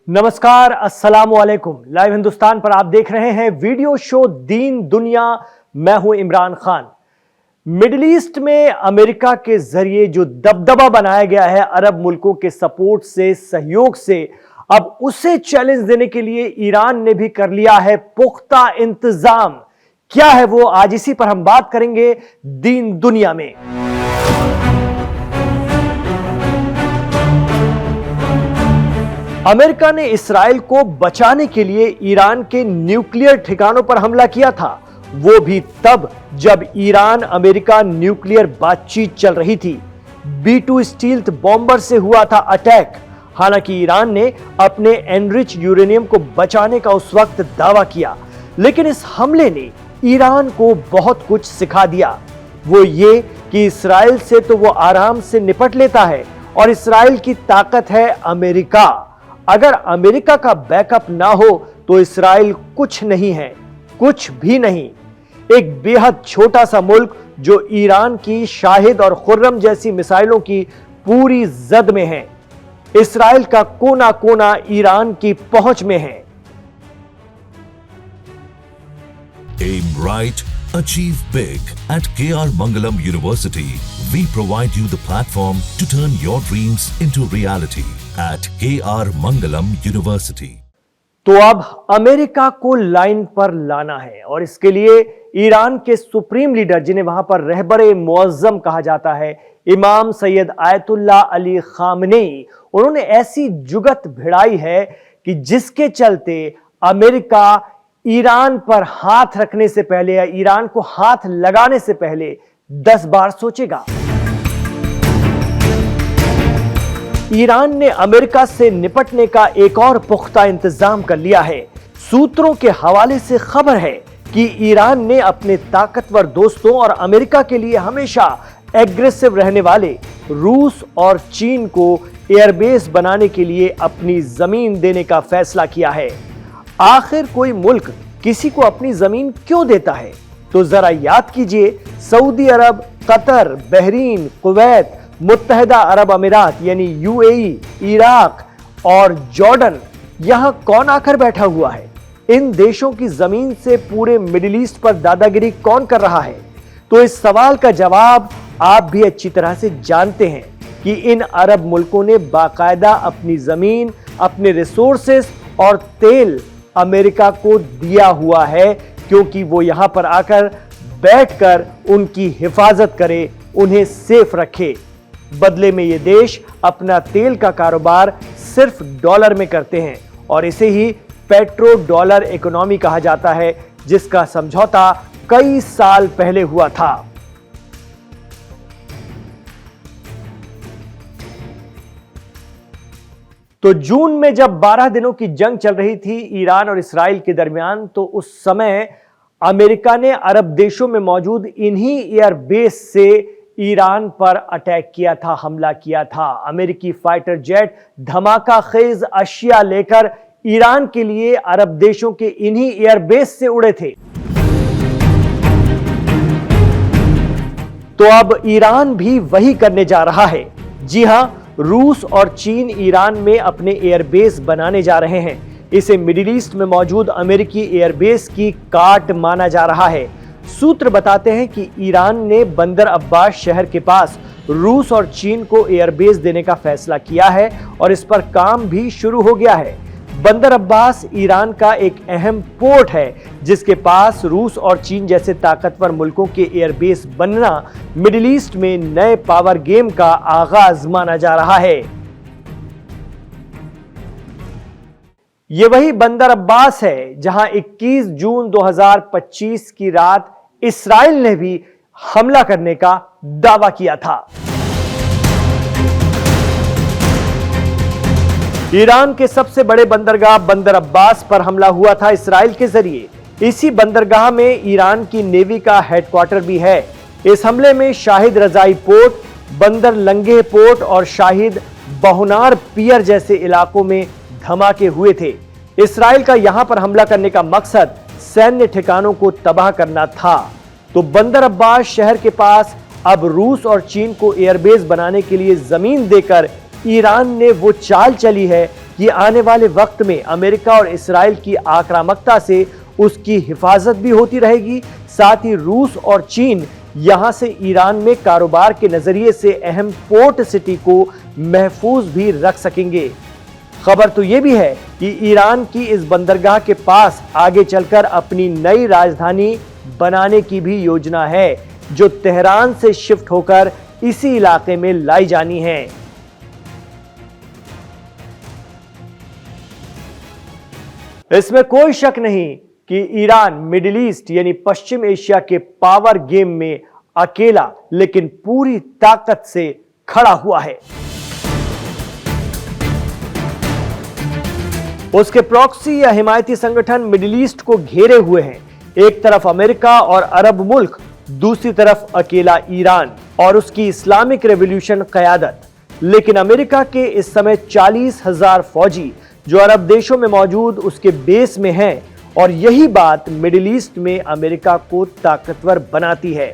नमस्कार, अस्सलाम वालेकुम। लाइव हिंदुस्तान पर आप देख रहे हैं वीडियो शो दीन दुनिया। मैं हूं इमरान खान। मिडिल ईस्ट में अमेरिका के जरिए जो दबदबा बनाया गया है अरब मुल्कों के सपोर्ट से, सहयोग से, अब उसे चैलेंज देने के लिए ईरान ने भी कर लिया है पुख्ता इंतजाम। क्या है वो, आज इसी पर हम बात करेंगे दीन दुनिया में। अमेरिका ने इस्राएल को बचाने के लिए ईरान के न्यूक्लियर ठिकानों पर हमला किया था, वो भी तब जब ईरान अमेरिका न्यूक्लियर बातचीत चल रही थी। B-2 स्टील्थ बॉम्बर से हुआ था अटैक। हालांकि ईरान ने अपने एनरिच यूरेनियम को बचाने का उस वक्त दावा किया, लेकिन इस हमले ने ईरान को बहुत कुछ सिखा दिया। वो ये कि इस्राएल से तो वो आराम से निपट लेता है और इस्राएल की ताकत है अमेरिका। अगर अमेरिका का बैकअप ना हो तो इस्राएल कुछ नहीं है, कुछ भी नहीं। एक बेहद छोटा सा मुल्क जो ईरान की शाहिद और खुर्रम जैसी मिसाइलों की पूरी जद में है। इस्राएल का कोना कोना ईरान की पहुंच में है। Aim right, achieve big. At KR Mangalam University, we provide you the platform to turn your dreams into reality. At KR Mangalam University. तो अब अमेरिका को लाइन पर लाना है और इसके लिए ईरान के सुप्रीम लीडर, जिन्हें वहां पर रहबरे मुअज्जम कहा जाता है, इमाम सैयद आयतुल्लाह अली खामनेई, उन्होंने ऐसी जुगत भिड़ाई है कि जिसके चलते अमेरिका ईरान पर हाथ रखने से पहले या ईरान को हाथ लगाने से पहले 10 बार सोचेगा। ईरान ने अमेरिका से निपटने का एक और पुख्ता इंतजाम कर लिया है। सूत्रों के हवाले से खबर है कि ईरान ने अपने ताकतवर दोस्तों और अमेरिका के लिए हमेशा एग्रेसिव रहने वाले रूस और चीन को एयरबेस बनाने के लिए अपनी जमीन देने का फैसला किया है। आखिर कोई मुल्क किसी को अपनी जमीन क्यों देता है? तो जरा याद कीजिए, सऊदी अरब, कतर, बहरीन, कुवैत, मुत्तहिदा अरब अमीरात यानी UAE, इराक और जॉर्डन, यहां कौन आकर बैठा हुआ है? इन देशों की जमीन से पूरे मिडिल ईस्ट पर दादागिरी कौन कर रहा है? तो इस सवाल का जवाब आप भी अच्छी तरह से जानते हैं कि इन अरब मुल्कों ने बाकायदा अपनी जमीन, अपने रिसोर्सेस और तेल अमेरिका को दिया हुआ है, क्योंकि वो यहां पर आकर बैठकर उनकी हिफाजत करे, उन्हें सेफ रखे। बदले में ये देश अपना तेल का कारोबार सिर्फ डॉलर में करते हैं और इसे ही पेट्रो डॉलर इकोनॉमी कहा जाता है, जिसका समझौता कई साल पहले हुआ था। तो जून में जब 12 दिनों की जंग चल रही थी ईरान और इस्राएल के दरमियान, तो उस समय अमेरिका ने अरब देशों में मौजूद इन्हीं एयरबेस से ईरान पर अटैक किया था, हमला किया था। अमेरिकी फाइटर जेट धमाका खेज अशिया लेकर ईरान के लिए अरब देशों के इन्हीं एयरबेस से उड़े थे। तो अब ईरान भी वही करने जा रहा है। जी हां, रूस और चीन ईरान में अपने एयरबेस बनाने जा रहे हैं। इसे मिडिल ईस्ट में मौजूद अमेरिकी एयरबेस की काट माना जा रहा है। सूत्र बताते हैं कि ईरान ने बंदर अब्बास शहर के पास रूस और चीन को एयरबेस देने का फैसला किया है और इस पर काम भी शुरू हो गया है। बंदर अब्बास ईरान का एक अहम पोर्ट है, जिसके पास रूस और चीन जैसे ताकतवर मुल्कों के एयरबेस बनना मिडिल ईस्ट में नए पावर गेम का आगाज माना जा रहा है। यह वही बंदर अब्बास है जहां 21 जून 2025 की रात इस्राएल ने भी हमला करने का दावा किया था। ईरान के सबसे बड़े बंदरगाह बंदर अब्बास पर हमला हुआ था इस्राएल के जरिए। इसी बंदरगाह में ईरान की नेवी का हेडक्वार्टर भी है। इस हमले में शाहिद रजाई पोर्ट, बंदर लंगे पोर्ट और शाहिद बहुनार पियर जैसे इलाकों में धमाके हुए थे। इस्राएल का यहां पर हमला करने का मकसद सैन्य ठिकानों को तबाह करना था। तो बंदर अब्बास शहर के पास अब रूस और चीन को एयरबेस बनाने के लिए जमीन देकर ईरान ने वो चाल चली है कि आने वाले वक्त में अमेरिका और इस्राइल की आक्रामकता से उसकी हिफाजत भी होती रहेगी, साथ ही रूस और चीन यहां से ईरान में कारोबार के नजरिए से अहम पोर्ट सिटी को महफूज भी रख सकेंगे। खबर तो यह भी है कि ईरान की इस बंदरगाह के पास आगे चलकर अपनी नई राजधानी बनाने की भी योजना है, जो तेहरान से शिफ्ट होकर इसी इलाके में लाई जानी है। इसमें कोई शक नहीं कि ईरान मिडिल ईस्ट यानी पश्चिम एशिया के पावर गेम में अकेला लेकिन पूरी ताकत से खड़ा हुआ है। उसके प्रॉक्सी या हिमायती संगठन मिडिल ईस्ट को घेरे हुए हैं, एक तरफ अमेरिका और अरब मुल्क, दूसरी तरफ अकेला ईरान और उसकी इस्लामिक रेवोल्यूशन क़यादत। लेकिन अमेरिका के इस समय 40,000 फौजी जो अरब देशों में मौजूद उसके बेस में हैं, और यही बात मिडिल ईस्ट में अमेरिका को ताकतवर बनाती है।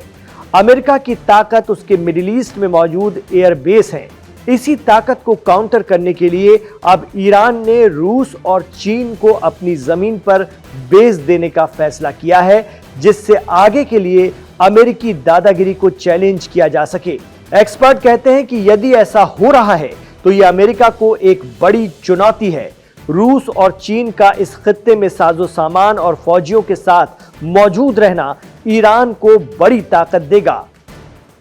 अमेरिका की ताकत उसके मिडिल ईस्ट में मौजूद एयर बेस है। इसी ताकत को काउंटर करने के लिए अब ईरान ने रूस और चीन को अपनी जमीन पर बेस देने का फैसला किया है, जिससे आगे के लिए अमेरिकी दादागिरी को चैलेंज किया जा सके। एक्सपर्ट कहते हैं कि यदि ऐसा हो रहा है तो यह अमेरिका को एक बड़ी चुनौती है। रूस और चीन का इस खित्ते में साजो सामान और फौजियों के साथ मौजूद रहना ईरान को बड़ी ताकत देगा।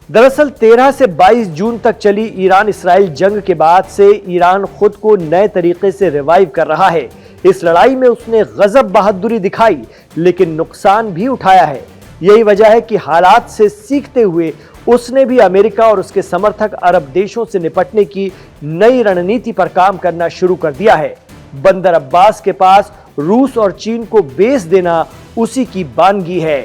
दरअसल 13 से 22 जून तक चली ईरान इस्राइल जंग के बाद से ईरान खुद को नए तरीके से रिवाइव कर रहा है। इस लड़ाई में उसने गजब बहादुरी दिखाई, लेकिन नुकसान भी उठाया है। यही वजह है कि हालात से सीखते हुए उसने भी अमेरिका और उसके समर्थक अरब देशों से निपटने की नई रणनीति पर काम करना शुरू कर दिया है। बंदर अब्बास के पास रूस और चीन को बेस देना उसी की बानगी है।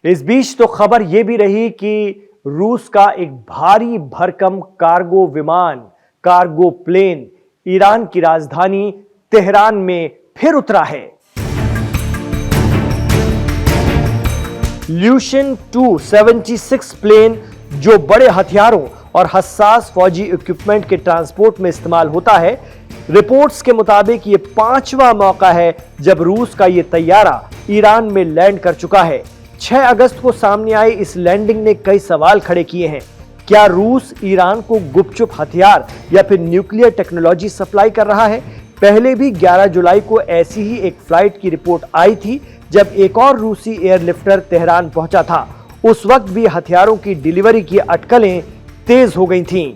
इस बीच तो खबर यह भी रही कि रूस का एक भारी भरकम कार्गो विमान, कार्गो प्लेन ईरान की राजधानी तेहरान में फिर उतरा है। ल्यूशन 276 प्लेन, जो बड़े हथियारों और हसास फौजी इक्विपमेंट के ट्रांसपोर्ट में इस्तेमाल होता है। रिपोर्ट्स के मुताबिक यह 5वां मौका है जब रूस का यह तैयारा ईरान में लैंड कर चुका है। 6 अगस्त को सामने आई इस लैंडिंग ने कई सवाल खड़े किए हैं। क्या रूस ईरान को गुपचुप हथियार या फिर न्यूक्लियर टेक्नोलॉजी सप्लाई कर रहा है? पहले भी 11 जुलाई को ऐसी ही एक फ्लाइट की रिपोर्ट आई थी, जब एक और रूसी एयरलिफ्टर तेहरान पहुंचा था। उस वक्त भी हथियारों की डिलीवरी की अटकलें तेज हो गई थीं।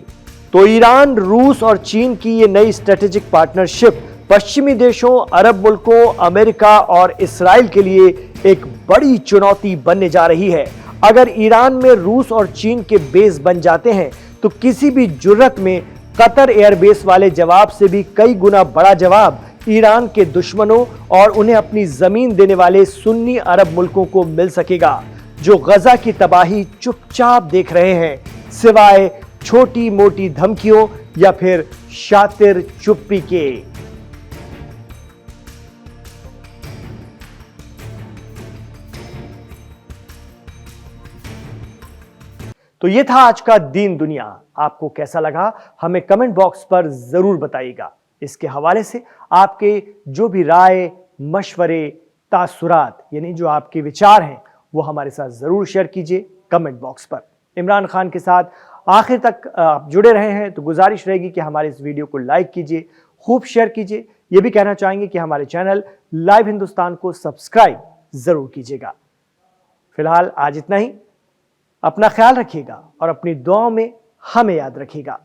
तो ईरान, रूस और चीन की ये नई स्ट्रेटेजिक पार्टनरशिप पश्चिमी देशों, अरब मुल्कों, अमेरिका और इस्राइल के लिए एक बड़ी चुनौती बनने जा रही है। अगर ईरान में रूस और चीन के बेस बन जाते हैं तो किसी भी जुर्रत में कतर एयरबेस वाले जवाब से भी कई गुना बड़ा जवाब ईरान के दुश्मनों और उन्हें अपनी जमीन देने वाले सुन्नी अरब मुल्कों को मिल सकेगा, जो गजा की तबाही चुपचाप देख रहे हैं, सिवाय छोटी मोटी धमकियों या फिर शातिर चुप्पी के। तो ये था आज का दीन दुनिया। आपको कैसा लगा हमें कमेंट बॉक्स पर जरूर बताइएगा। इसके हवाले से आपके जो भी राय, मशवरे, तासुरात यानी जो आपके विचार हैं वो हमारे साथ जरूर शेयर कीजिए कमेंट बॉक्स पर। इमरान खान के साथ आखिर तक आप जुड़े रहे हैं तो गुजारिश रहेगी कि हमारे इस वीडियो को लाइक कीजिए, खूब शेयर कीजिए। ये भी कहना चाहेंगे कि हमारे चैनल लाइव हिंदुस्तान को सब्सक्राइब जरूर कीजिएगा। फिलहाल आज इतना ही। अपना ख्याल रखिएगा और अपनी दुआओं में हमें याद रखिएगा।